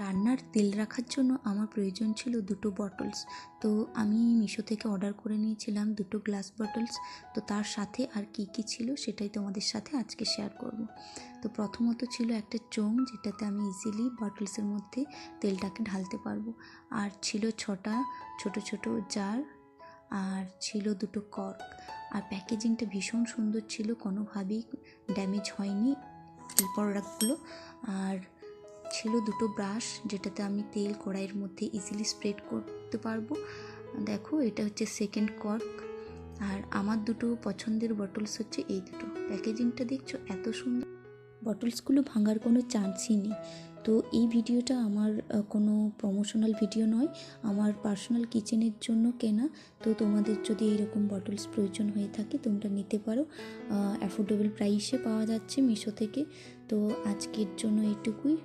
রান্নার তেল রাখার জন্য আমার প্রয়োজন ছিল দুটো বটলস। তো আমি মিশো থেকে অর্ডার করে নিয়েছিলাম দুটো গ্লাস বটলস। তো তার সাথে আর কি কি ছিল সেটাই তোমাদের সাথে আজকে শেয়ার করব। তো প্রথমত ছিল একটা চোঙ, যেটাতে আমি ইজিলি বটলসের মধ্যে তেলটাকে ঢালতে পারবো। আর ছিল 6টা ছোট ছোট জার, আর ছিল দুটো কর্ক। আর প্যাকেজিংটা ভীষণ সুন্দর ছিল, কোনোভাবেই ড্যামেজ হয়নি এই প্রোডাক্টগুলো। আর ছিল দুটো ব্রাশ, যেটাতে আমি তেল কড়াইয়ের মধ্যে ইজিলি স্প্রেড করতে পারবো। দেখো, এটা হচ্ছে সেকেন্ড কর্ক। আর আমার দুটো পছন্দের বটলস হচ্ছে এই দুটো। প্যাকেজিংটা দেখছো এত সুন্দর, বটলসগুলো ভাঙার কোনো চান্সই নেই। তো এই ভিডিওটা আমার কোনো প্রমোশনাল ভিডিও নয়, আমার পার্সোনাল কিচেনের জন্য কেনা। তো তোমাদের যদি এরকম বটলস প্রয়োজন হয়ে থাকে তোমরা নিতে পারো, অ্যাফোর্ডেবল প্রাইসে পাওয়া যাচ্ছে মিশো থেকে। তো আজকের জন্য এইটুকুই।